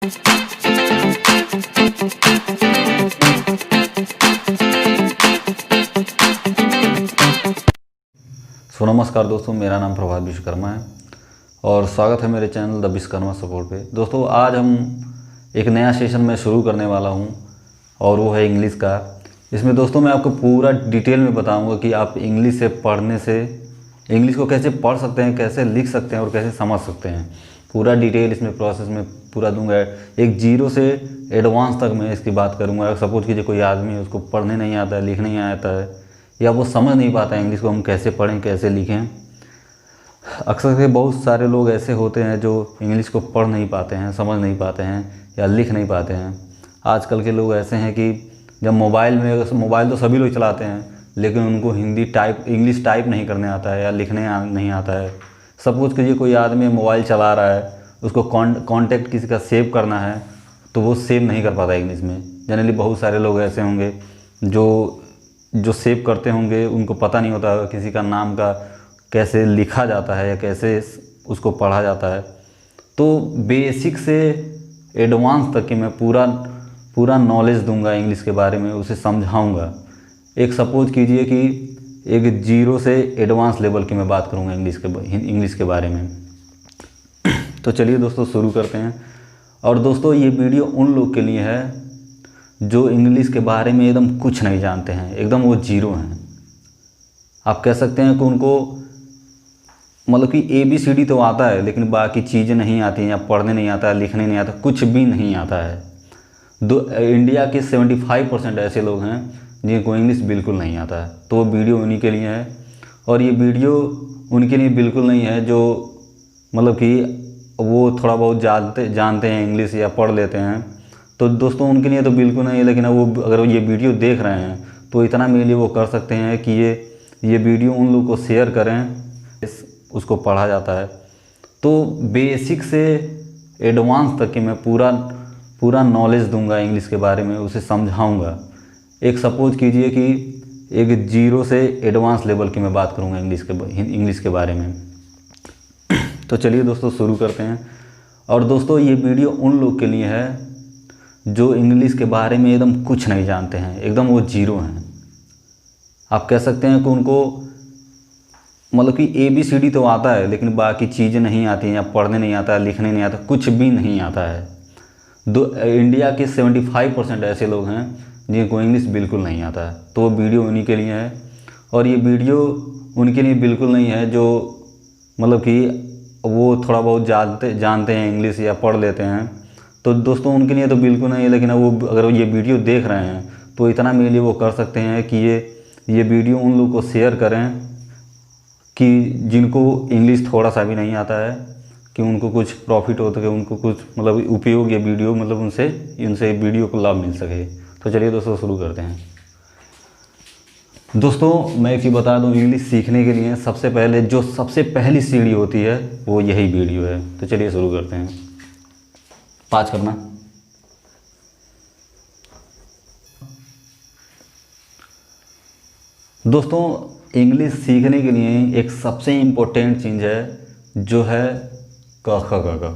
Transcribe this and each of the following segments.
सो नमस्कार दोस्तों, मेरा नाम प्रभात विश्वकर्मा है और स्वागत है मेरे चैनल द विश्वकर्मा सपोर्ट पे। दोस्तों आज हम एक नया सेशन में शुरू करने वाला हूं और वो है इंग्लिश का। इसमें दोस्तों मैं आपको पूरा डिटेल में बताऊंगा कि आप इंग्लिश से पढ़ने से इंग्लिश को कैसे पढ़ सकते हैं, कैसे लिख सकते हैं और कैसे समझ सकते हैं। पूरा डिटेल इसमें प्रोसेस में पूरा दूंगा। एक जीरो से एडवांस तक मैं इसकी बात करूँगा। अगर सपोज कीजिए कोई आदमी है, उसको पढ़ने नहीं आता है, लिखने नहीं आता है या वो समझ नहीं पाता है इंग्लिश को, हम कैसे पढ़ें कैसे लिखें। अक्सर से बहुत सारे लोग ऐसे होते हैं जो इंग्लिश को पढ़ नहीं पाते हैं, समझ नहीं पाते हैं या लिख नहीं पाते हैं। आजकल के लोग ऐसे हैं कि जब मोबाइल तो सभी लोग चलाते हैं, लेकिन उनको इंग्लिश टाइप नहीं करने आता है या लिखने नहीं आता है। सपोज कीजिए कोई आदमी मोबाइल चला रहा है, उसको कॉन्टैक्ट किसी का सेव करना है तो वो सेव नहीं कर पाता इंग्लिश में। जनरली बहुत सारे लोग ऐसे होंगे जो सेव करते होंगे, उनको पता नहीं होता किसी का नाम का कैसे लिखा जाता है या कैसे उसको पढ़ा जाता है। तो बेसिक से एडवांस तक की मैं पूरा नॉलेज दूंगा इंग्लिश के बारे में, उसे समझाऊंगा। एक सपोज कीजिए कि एक जीरो से एडवांस लेवल की मैं बात करूंगा इंग्लिश के बारे में। तो चलिए दोस्तों शुरू करते हैं। और दोस्तों ये वीडियो उन लोग के लिए है जो इंग्लिश के बारे में एकदम कुछ नहीं जानते हैं, एकदम वो जीरो हैं। आप कह सकते हैं कि उनको मतलब कि ABCD तो आता है लेकिन बाकी चीज़ें नहीं आती हैं, या पढ़ने नहीं आता है, लिखने नहीं आता, कुछ भी नहीं आता है। इंडिया के 75% ऐसे लोग हैं जिनको इंग्लिश बिल्कुल नहीं आता है। तो वो वीडियो उन्हीं के लिए है। और ये वीडियो उनके लिए बिल्कुल नहीं है जो मतलब कि वो थोड़ा बहुत जानते हैं इंग्लिश या पढ़ लेते हैं। तो दोस्तों उनके लिए तो बिल्कुल नहीं है। लेकिन वो अगर ये वीडियो देख रहे हैं तो इतना मेरे लिए वो कर सकते हैं कि ये वीडियो उन लोगों को शेयर करें, उसको पढ़ा जाता है। तो बेसिक से एडवांस तक की मैं पूरा नॉलेज दूंगा इंग्लिश के बारे में, उसे समझाऊंगा। एक सपोज कीजिए कि एक जीरो से एडवांस लेवल की मैं बात करूंगा इंग्लिश के बारे में। तो चलिए दोस्तों शुरू करते हैं। और दोस्तों ये वीडियो उन लोग के लिए है जो इंग्लिश के बारे में एकदम कुछ नहीं जानते हैं, एकदम वो जीरो हैं। आप कह सकते हैं कि उनको मतलब कि ABCD तो आता है लेकिन बाकी चीज़ें नहीं आती हैं, या पढ़ने नहीं आता है, लिखने नहीं आता, कुछ भी नहीं आता है। इंडिया के 75% ऐसे लोग हैं जिनको इंग्लिश बिल्कुल नहीं आता है। तो वो वीडियो उन्हीं के लिए है। और ये वीडियो उनके लिए बिल्कुल नहीं है जो मतलब कि वो थोड़ा बहुत जानते हैं इंग्लिश या पढ़ लेते हैं। तो दोस्तों उनके लिए तो बिल्कुल नहीं है। लेकिन वो अगर ये वीडियो देख रहे हैं तो इतना मेरे लिए वो कर सकते हैं कि ये वीडियो उन लोगों को शेयर करें कि जिनको इंग्लिश थोड़ा सा भी नहीं आता है, कि उनको कुछ प्रॉफिट हो सके, उनको कुछ मतलब उपयोग ये वीडियो मतलब उनसे वीडियो को लाभ मिल सके। तो चलिए दोस्तों शुरू करते हैं। दोस्तों मैं एक चीज़ बता दूं, इंग्लिश सीखने के लिए सबसे पहली सीढ़ी होती है वो यही वीडियो है। तो चलिए शुरू करते हैं। पाँच करना। दोस्तों इंग्लिश सीखने के लिए एक सबसे इम्पोर्टेंट चीज़ है जो है क ख ग घ।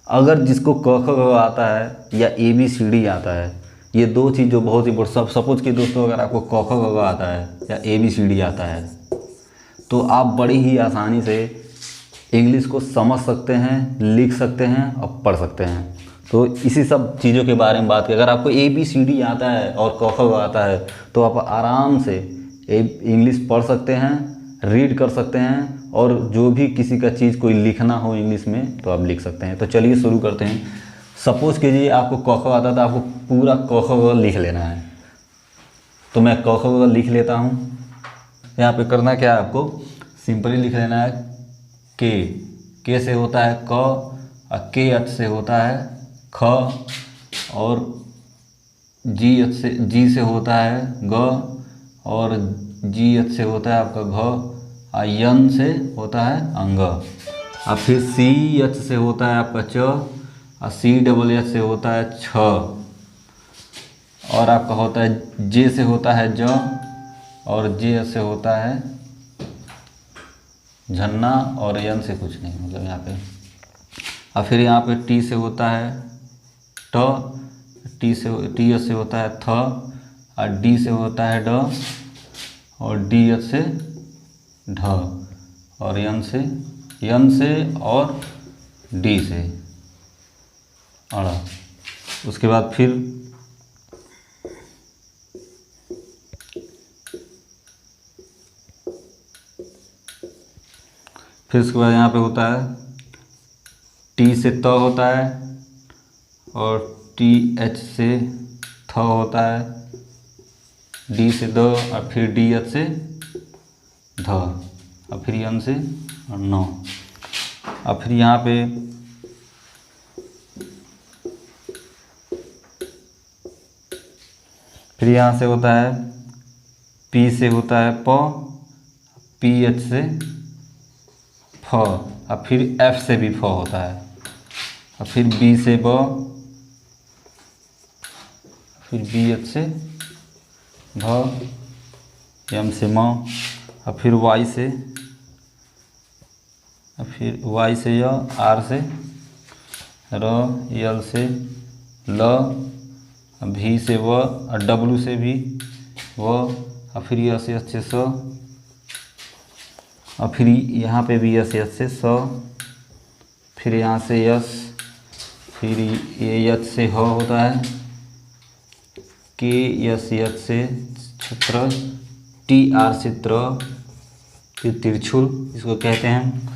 अगर जिसको क ख ग आता है या ABCD आता है, ये दो चीज़ जो बहुत ही सपोज कि दोस्तों अगर आपको क ख ग घ आता है या ABCD आता है तो आप बड़ी ही आसानी से इंग्लिश को समझ सकते हैं, लिख सकते हैं और पढ़ सकते हैं। तो इसी सब चीज़ों के बारे में बात करें। अगर आपको ABCD आता है और क ख ग आता है तो आप आराम से इंग्लिश पढ़ सकते हैं, रीड कर सकते हैं, और जो भी किसी का चीज़ कोई लिखना हो इंग्लिश में तो आप लिख सकते हैं। तो चलिए शुरू करते हैं। सपोज़ कीजिए आपको क ख आता है तो आपको पूरा क ख ग लिख लेना है। तो मैं क ख ग लिख लेता हूँ। यहाँ पे करना क्या है, आपको सिंपली लिख लेना है के से होता है क, और के से होता है ख, और जी से होता है ग, और जी से होता है आपका घ, और यन से होता है अंग, और फिर सी से होता है आपका च, और CH से होता है छ, और आपका होता है जे से होता है ज, और जे से होता है झन्ना, और यन से कुछ नहीं, मतलब यहाँ पे और फिर यहाँ पे टी से होता है ट, टी से होता है थ, और डी से होता है ड, और डी एच से ढ, और यन से और डी से अड़ा। उसके बाद फिर उसके बाद यहाँ पे होता है टी से त होता है, और टी एच से थ होता है, डी से द, और फिर डी एच से ध, और फिर यन से न। और फिर यहाँ पे फिर यहाँ से होता है पी से होता है प, पी एच से फ, और फिर एफ से भी फ होता है, और फिर बी से ब, फिर बी एच से भ, एम से म, और फिर वाई से, और फिर वाई से य, आर से र, यल से ल, भी से व, और डब्लू से भी व, और फिर यस से स, और फिर यहाँ पे भी यस से स, फिर यहाँ से यस, फिर ये यच से ह होता है, के यस यच से छत्र, टी आर से त्र, फिर तिरछुल इसको कहते हैं,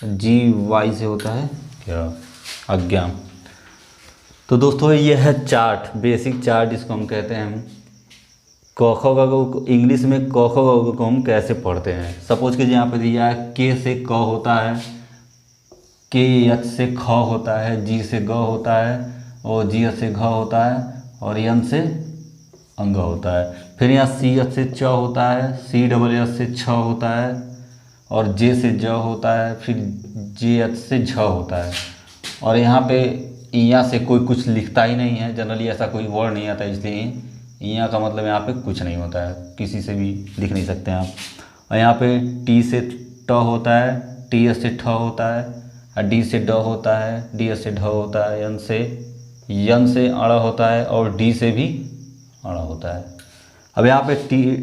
जी वाई से होता है क्या अज्ञान। तो दोस्तों ये है चार्ट, बेसिक चार्ट जिसको हम कहते हैं क ख ग को इंग्लिश में क ख ग को हम कैसे पढ़ते हैं। सपोज कीजिए यहाँ पे दिया है के से क होता है, के एच से ख होता है, जी से ग होता है, और जी एच से घ होता है, और यन से अंग होता है। फिर यहाँ सी एच से च होता है, सी डबल एच से छ होता है, और जे से ज होता है, फिर जे एच से झ होता है। और यहाँ पे यहाँ से कोई कुछ लिखता ही नहीं है, जनरली ऐसा कोई वर्ड नहीं आता, इसलिए यहाँ का मतलब यहाँ पे कुछ नहीं होता है, किसी से भी लिख नहीं सकते हैं आप। और यहाँ पे टी से ट होता है, टी एस से ठ होता है, और डी से ड होता है, डी एस से ढ होता है, यन से अड़ होता है, और डी से भी अड़ होता है। अब यहाँ पे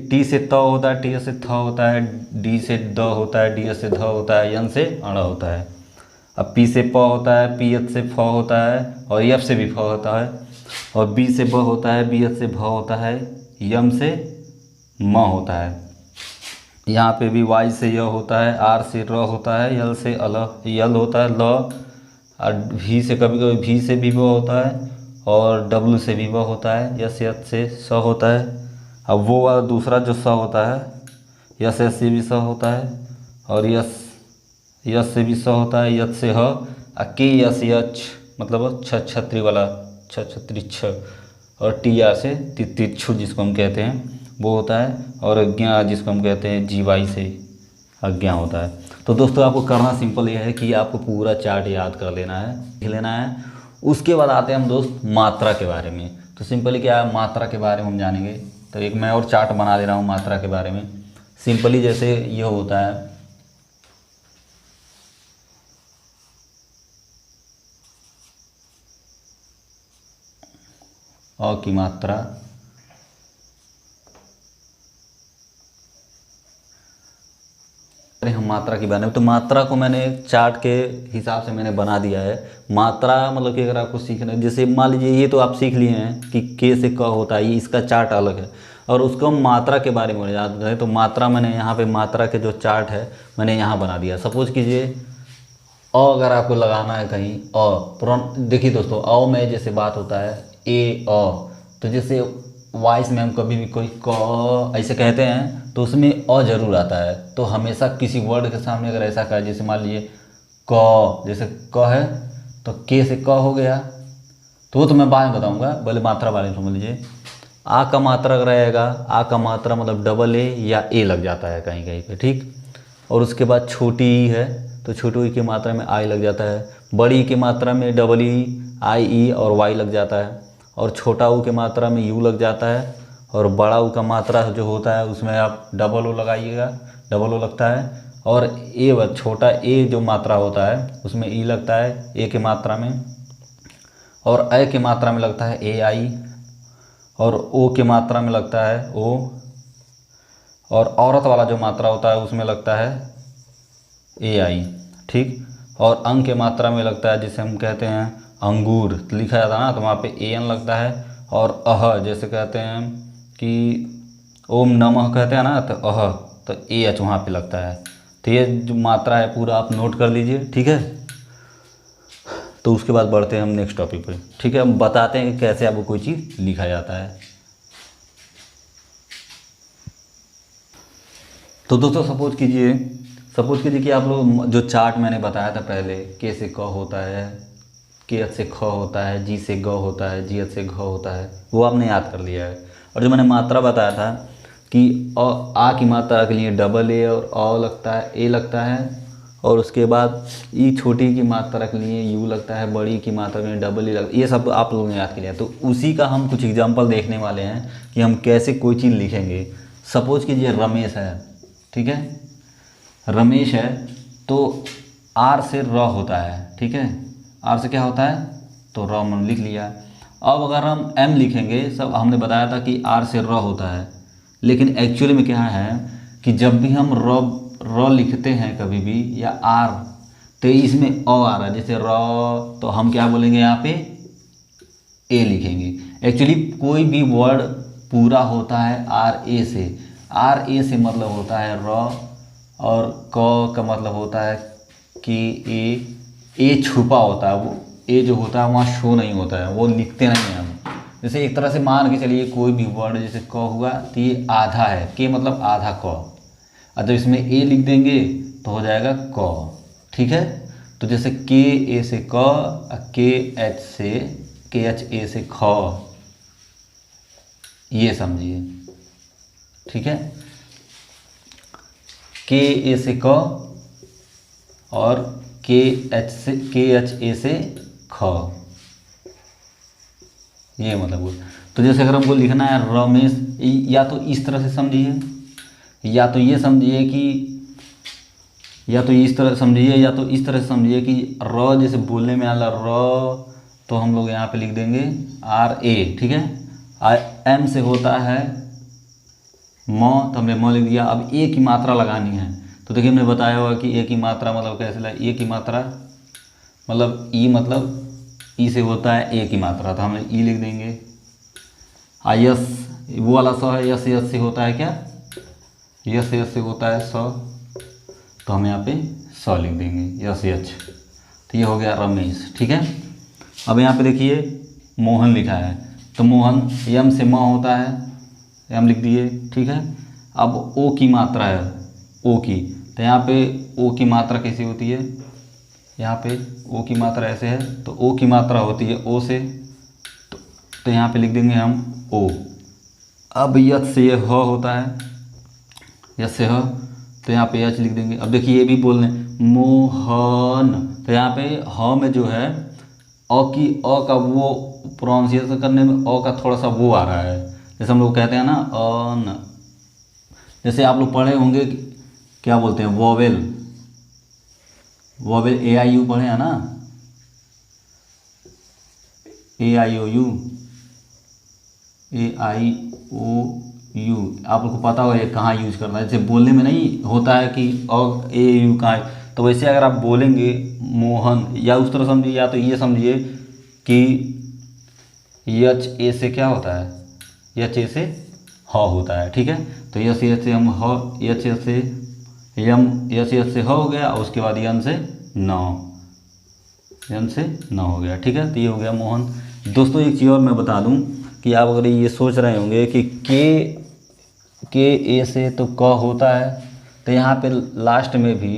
टी से त होता है, टी एस से थ होता है, डी से द होता है, डी एस से ध होता है, यन से अड़ होता है। अब पी से प होता है, पी एच से फ होता है, और एफ से भी फ होता है, और बी से ब होता है, बी एच से भ होता है, यम से म होता है। यहाँ पे भी वाई से य होता है, आर से र होता है, यल से यल होता है, ल, और भी से कभी कभी भी से भी व होता है, और डब्लू से भी व होता है, यस यच से स होता है। अब वो वाला दूसरा जो स होता है, यस यस से भी स होता है, और यस से भी स होता है, यच से ह, के यस यच मतलब छत्री वाला छत्री छ, और टी आर से तिरछु जिसको हम कहते हैं वो होता है, और अज्ञा जिसको हम कहते हैं जी वाई से अज्ञा होता है। तो दोस्तों आपको करना सिंपल ये है कि आपको पूरा चार्ट याद कर लेना है, लिख लेना है। उसके बाद आते हैं हम दोस्त मात्रा के बारे में। तो सिंपली क्या है, मात्रा के बारे में हम जानेंगे। तो एक मैं और चार्ट बना दे रहा हूँ मात्रा के बारे में। सिंपली जैसे ये होता है अ की मात्रा, हम मात्रा की बारे में, तो मात्रा को मैंने चार्ट के हिसाब से मैंने बना दिया है। मात्रा मतलब कि अगर आपको सीखना है, जैसे मान लीजिए ये तो आप सीख लिए हैं कि के से क होता है, ये इसका चार्ट अलग है, और उसको हम मात्रा के बारे में याद है। तो मात्रा मैंने यहाँ पे मात्रा के जो चार्ट है मैंने यहाँ बना दिया। सपोज कीजिए अगर आपको लगाना है कहीं देखिए दोस्तों, में जैसे बात होता है तो जैसे वॉइस में हम कभी भी कोई क ऐसे कहते हैं तो उसमें जरूर आता है। तो हमेशा किसी वर्ड के सामने अगर ऐसा कहा, जैसे मान लीजिए क, जैसे क है तो के से क हो गया, तो वो तो मैं बाद में बताऊंगा, पहले मात्रा बारे में समझ लीजिए। आ का मात्रा रहेगा, आ का मात्रा मतलब डबल ए या ए लग जाता है कहीं कहीं पे, ठीक। और उसके बाद छोटी ई है तो छोटी ई की मात्रा में आई लग जाता है, बड़ी ई की मात्रा में डबल ई आई ई और वाई लग जाता है, और छोटा ऊ की मात्रा में यू लग जाता है, और बड़ा ऊ का मात्रा जो होता है उसमें आप डबल ओ लगाइएगा, डबल ओ लगता है, और ए छोटा ए जो मात्रा होता है उसमें ई लगता है ए की मात्रा में, और ए की मात्रा में लगता है ए आई, और ओ की मात्रा में लगता है ओ, और औरत वाला जो मात्रा होता है उसमें लगता है ए आई, ठीक। और अंग के मात्रा में लगता है जिसे हम कहते हैं अंगूर, तो लिखा जाता है ना, तो वहाँ पे ए एन लगता है। और अह जैसे कहते हैं कि ओम नमः कहते हैं ना, तो अह, तो ए एच वहाँ पे लगता है। तो ये जो मात्रा है पूरा आप नोट कर लीजिए, ठीक है। तो उसके बाद बढ़ते हैं हम नेक्स्ट टॉपिक पे, ठीक है। हम बताते हैं कि कैसे आपको कोई चीज़ लिखा जाता है। तो दोस्तों सपोज कीजिए कि आप लोग जो चार्ट मैंने बताया था पहले, के से क होता है, के एच से ख होता है, जी से ग होता है, जी एच से घ होता है, वो आपने याद कर लिया है। और जो मैंने मात्रा बताया था कि आ की मात्रा के लिए डबल ए और अ लगता है, ए लगता है, और उसके बाद ई छोटी की मात्रा के लिए यू लगता है, बड़ी की मात्रा के लिए डबल ई लगता है। ये सब आप लोगों ने याद किया। तो उसी का हम कुछ एग्जाम्पल देखने वाले हैं कि हम कैसे कोई चीज़ लिखेंगे। सपोज कीजिए रमेश है, ठीक है, रमेश है, तो आर से र होता है, ठीक है, आर से क्या होता है, तो र मैंने लिख लिया। अब अगर हम एम लिखेंगे, सब हमने बताया था कि आर से र होता है, लेकिन एक्चुअली में क्या है कि जब भी हम र लिखते हैं कभी भी या आर, तो इसमें अ आ रहा है, जैसे र, तो हम क्या बोलेंगे यहाँ पे ए लिखेंगे। एक्चुअली कोई भी वर्ड पूरा होता है आर ए से, आर ए से मतलब होता है र, और क का मतलब होता है कि ए छुपा होता है, वो ए जो होता है वहाँ शो नहीं होता है, वो लिखते नहीं हैं हम। जैसे एक तरह से मान के चलिए कोई भी वर्ड जैसे क हुआ तो ये आधा है, के मतलब आधा क, और जब इसमें ए लिख देंगे तो हो जाएगा क, ठीक है। तो जैसे के ए से क, के एच ए से ख, ये समझिए, ठीक है, के ए से क और के एच ए से ख, ये मतलब वो। तो जैसे अगर हमको लिखना है रमेश, या तो इस तरह से समझिए, या तो ये समझिए कि, या तो इस तरह समझिए, या तो इस तरह से समझिए कि र जैसे बोलने में आला र, तो हम लोग यहाँ पे लिख देंगे आर ए, ठीक है। एम से होता है म, तो हमने म लिख दिया। अब ए की मात्रा लगानी है, तो देखिए हमने बताया हुआ कि ए की मात्रा मतलब कैसे लगा, ए की मात्रा मतलब ई, मतलब ई से होता है ए की मात्रा, तो हम ई लिख देंगे। यस वो वाला स है, यस से होता है क्या, यस से होता है स, तो हम यहाँ पे स लिख देंगे, यस एच। तो ये हो गया रमेश, ठीक है। अब यहाँ पे देखिए मोहन लिखा है, तो मोहन यम से म होता है, यम लिख दिए, ठीक है। अब ओ की मात्रा है, ओ की, तो यहाँ पे ओ की मात्रा कैसी होती है, यहाँ पे ओ की मात्रा ऐसे है, तो ओ की मात्रा होती है ओ से, तो यहाँ पे लिख देंगे हम ओ। अब यच से ये ह होता है, यच से ह, तो यहाँ पे यच लिख देंगे। अब देखिए ये भी बोल रहे हैं मोहन, तो यहाँ पे ह में जो है अ का वो प्रोनाउंसिएशन करने में अ का थोड़ा सा वो आ रहा है, जैसे हम लोग कहते हैं ना अन, जैसे आप लोग पढ़े होंगे क्या बोलते हैं vowel, vowel A I you पढ़े हैं ना, ए आई ओ you, A I O you, आप लोग को पता होगा ये कहाँ यूज करना है। जैसे बोलने में नहीं होता है कि और ए यू कहाँ है, तो वैसे अगर आप बोलेंगे मोहन, या उस तरह समझिए, या तो ये समझिए कि यच ए से क्या होता है, यच ए से ह होता है, ठीक है। तो यच ए से हम ह, यच ए से यम, यच ए से ह हो गया, और उसके बाद यन से न, यन से न हो गया, ठीक है। तो ये हो गया मोहन। दोस्तों एक चीज़ और मैं बता दूं कि आप अगर ये सोच रहे होंगे कि के ए से तो क होता है, तो यहाँ पे लास्ट में भी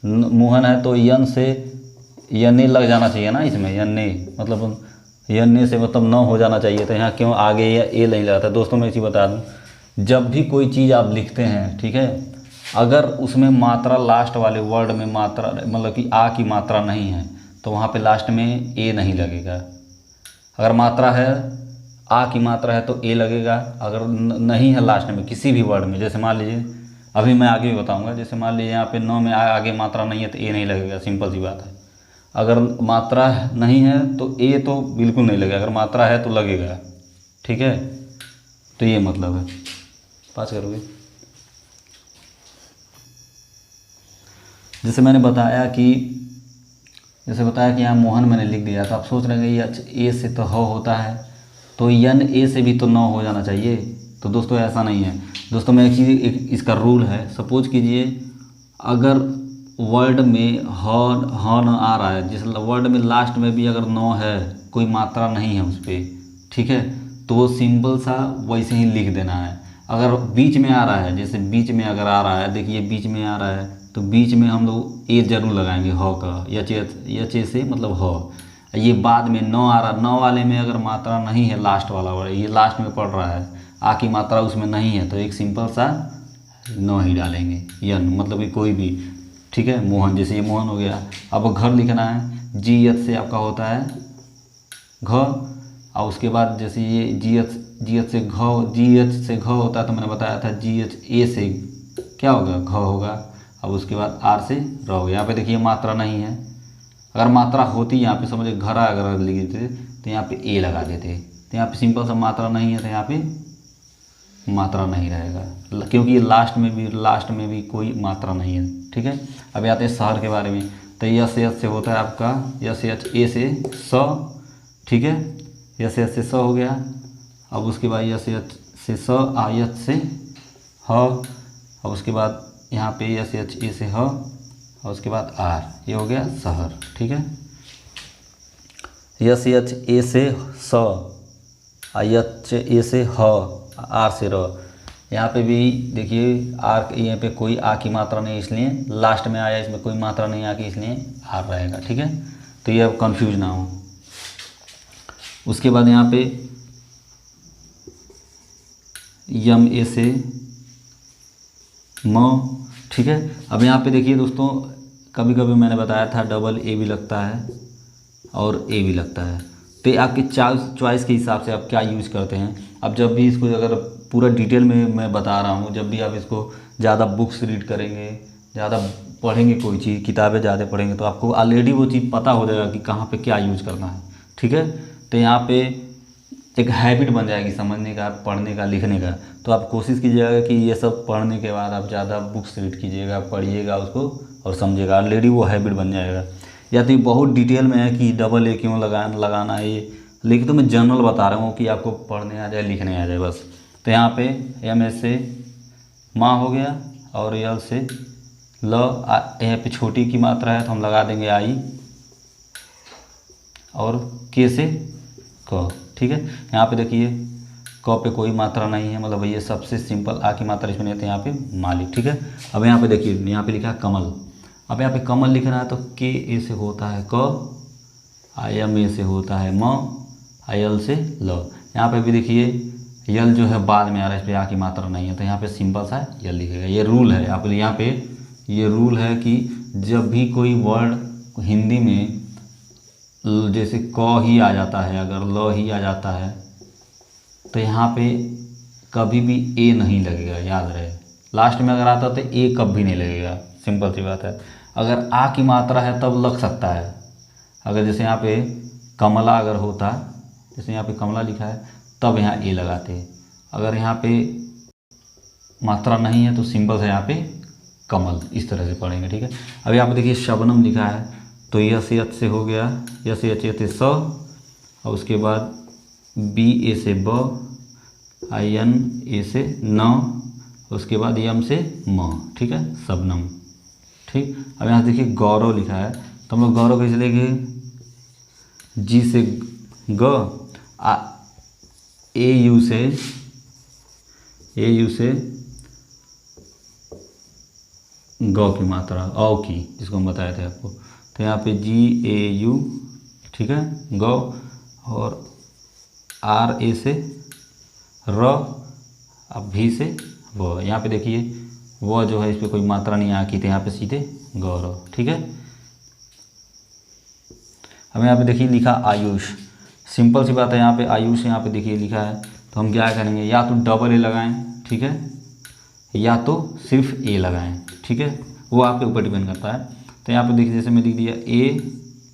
मोहन है, तो यन से यन्ने लग जाना चाहिए ना, इसमें यन्ने मतलब यन्ने से मतलब न हो जाना चाहिए, तो यहाँ क्यों आगे या ए नहीं लगाता। दोस्तों मैं इसी बता दूँ, जब भी कोई चीज़ आप लिखते हैं, ठीक है, अगर उसमें मात्रा लास्ट वाले वर्ड में मात्रा मतलब कि आ की मात्रा नहीं है, तो वहाँ पे लास्ट में ए नहीं लगेगा। अगर मात्रा है, आ की मात्रा है तो ए लगेगा। अगर नहीं है लास्ट में किसी भी वर्ड में, जैसे मान लीजिए अभी मैं आगे बताऊंगा। जैसे मान लीजिए यहाँ पे न में आगे मात्रा नहीं है तो ए नहीं लगेगा, सिंपल सी बात है। अगर मात्रा नहीं है तो ए तो बिल्कुल नहीं लगेगा, अगर मात्रा है तो लगेगा, ठीक है। तो ये मतलब है। पास करोगे। जैसे मैंने बताया कि यहाँ मोहन मैंने लिख दिया, तो आप सोच रहे हैं ये ए से तो ह होता है, तो यन ए से भी तो न हो जाना चाहिए। तो दोस्तों ऐसा नहीं है। दोस्तों मैं एक इसका रूल है। सपोज कीजिए अगर वर्ड में ह न आ रहा है, जिस वर्ड में लास्ट में भी अगर न है, कोई मात्रा नहीं है उस पर, ठीक है, तो वो सिंपल सा वैसे ही लिख देना है। अगर बीच में आ रहा है, जैसे बीच में अगर आ रहा है, देखिए बीच में आ रहा है, तो बीच में हम लोग ए जरूर लगाएंगे ह का, यच से मतलब ह। ये बाद में न आ रहा, न वाले में अगर मात्रा नहीं है, लास्ट वाला वर्ड ये लास्ट में पड़ रहा है, आ की मात्रा उसमें नहीं है, तो एक सिंपल सा न ही डालेंगे, यन मतलब कि कोई भी, ठीक है। मोहन, जैसे ये मोहन हो गया। अब घर लिखना है, जी एच से आपका होता है घ, और उसके बाद जैसे ये जी एच से घ, जी एच से घ होता है, तो मैंने बताया था जी एच ए से क्या होगा, घ होगा। अब उसके बाद आर से र होगा। यहाँ पे देखिए मात्रा नहीं है, अगर मात्रा होती यहाँ पे समझिए घरा अगर लिख देते तो यहाँ पे ए लगा देते, तो यहाँ पे सिंपल सा मात्रा नहीं है, तो यहाँ पे मात्रा नहीं रहेगा, क्योंकि ये लास्ट में भी कोई मात्रा नहीं है, ठीक है। अब आते हैं शहर के बारे में। तो यस एच से होता है आपका यस एच ए से स, ठीक है, यस एच से स हो गया। अब उसके बाद यस एच से स, आयत से ह, और उसके बाद यहाँ पे यस एच ए से ह, और उसके बाद आर, ये हो गया शहर, ठीक है। यस एच ए से स, आयत ए से ह, आर से र। यहाँ पे भी देखिए आर, यहाँ पे कोई आ की मात्रा नहीं, इसलिए लास्ट में आया, इसमें कोई मात्रा नहीं आ की, इसलिए आर रहेगा, ठीक है। तो ये अब कंफ्यूज ना हो। उसके बाद यहाँ पे यम ए से म, ठीक है। अब यहाँ पे देखिए दोस्तों, कभी कभी मैंने बताया था डबल ए भी लगता है और ए भी लगता है, तो आपकी चॉइस के हिसाब से आप क्या यूज़ करते हैं। अब जब भी इसको अगर पूरा डिटेल में मैं बता रहा हूँ, जब भी आप इसको ज़्यादा बुक्स रीड करेंगे, ज़्यादा पढ़ेंगे, कोई चीज़ किताबें ज़्यादा पढ़ेंगे, तो आपको ऑलरेडी वो चीज़ पता हो जाएगा कि कहाँ पे क्या यूज़ करना है, ठीक है। तो यहाँ पे एक हैबिट बन जाएगी समझने का, पढ़ने का, लिखने का। तो आप कोशिश कीजिएगा कि ये सब पढ़ने के बाद आप ज़्यादा बुक्स रीड कीजिएगा, पढ़िएगा उसको और समझिएगा, ऑलरेडी वो हैबिट बन जाएगा। या तो ये बहुत डिटेल में है कि डबल ए क्यों लगाना है ये, लेकिन तो मैं जनरल बता रहा हूँ कि आपको पढ़ने आ जाए, लिखने आ जाए बस। तो यहाँ पे एम एस से माँ हो गया, और यल से ल, यहाँ पे छोटी की मात्रा है तो हम लगा देंगे आई, और के से क, ठीक है। यहाँ पे देखिए क पे कोई मात्रा नहीं है, मतलब ये सबसे सिंपल, आ की मात्रा इसमें नहीं है, तो यहाँ पे मालिक, ठीक है। अब यहाँ पे देखिए, यहाँ पे लिखा है कमल। अब यहाँ पे कमल लिखना है तो के ए से होता है क, आई एम ए से होता है म, आई एल से ल। यहाँ पे भी देखिए यल जो है बाद में आ रहा है, इस पर आ की मात्रा नहीं है, तो यहाँ पे सिंपल सा यल लिखेगा। ये रूल है, आप यहाँ पे ये रूल है कि जब भी कोई वर्ड हिंदी में जैसे क ही आ जाता है, अगर ल ही आ जाता है, तो यहाँ पे कभी भी ए नहीं लगेगा, याद रहे। लास्ट में अगर आता तो ए कभी नहीं लगेगा, सिंपल सी बात है। अगर आ की मात्रा है तब लग सकता है, अगर जैसे यहाँ पे कमला अगर होता, जैसे यहाँ पे कमला लिखा है, तब यहाँ ए लगाते। अगर यहाँ पे मात्रा नहीं है तो सिंपल से यहाँ पे कमल, इस तरह से पढ़ेंगे, ठीक है। अब यहाँ पे देखिए शबनम लिखा है, तो यस एच से हो गया, यस एच ए से स, और उसके बाद बी ए से ब, आई एन ए से न, उसके बाद यम से म, ठीक है, शबनम, ठीक। अब यहाँ देखिए गौरव लिखा है, तो हम लोग गौरव कैसे लेंगे, जी से ग, ए यू से ग की मात्रा, औ की, जिसको हम बताए थे आपको। तो यहाँ पे जी ए यू, ठीक है, गौ, और आर ए से र, अब भी से व। यहाँ पे देखिए व जो है इस पर कोई मात्रा नहीं आ की, तो यहाँ पे सीधे गौरव, ठीक है। हमें यहाँ पे देखिए लिखा आयुष, सिंपल सी बात है, यहाँ पे आयुष यहाँ पे देखिए लिखा है, तो हम क्या करेंगे, या तो डबल ए लगाएं, ठीक है, या तो सिर्फ ए लगाएं, ठीक है, वो आपके ऊपर डिपेंड करता है। तो यहाँ पे देखिए जैसे मैं लिख दिया ए,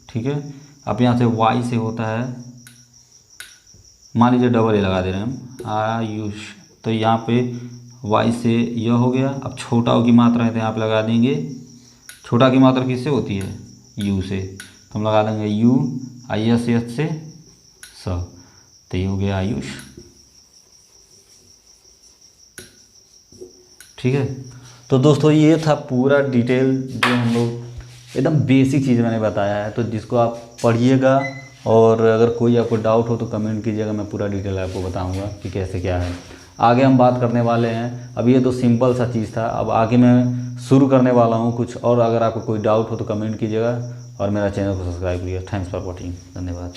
ठीक है। अब यहाँ से वाई से होता है, मान लीजिए डबल ए लगा दे रहे हैं हम, आयुष, तो यहाँ पे वाई से यह हो गया। अब छोटा ओ की मात्रा है तो यहाँ पे लगा देंगे, छोटा की मात्रा किससे होती है, यू से, तो हम लगा देंगे यू, आई एस एस से स, तो ये हो गया आयुष, ठीक है। तो दोस्तों ये था पूरा डिटेल जो हम लोग एकदम बेसिक चीज़ मैंने बताया है, तो जिसको आप पढ़िएगा और अगर कोई आपको डाउट हो तो कमेंट कीजिएगा, मैं पूरा डिटेल आपको बताऊंगा कि कैसे क्या है। आगे हम बात करने वाले हैं, अब ये तो सिंपल सा चीज़ था, अब आगे मैं शुरू करने वाला हूँ कुछ और। अगर आपको कोई डाउट हो तो कमेंट कीजिएगा और मेरा चैनल को सब्सक्राइब कीजिएगा। थैंक्स फॉर वॉचिंग, धन्यवाद।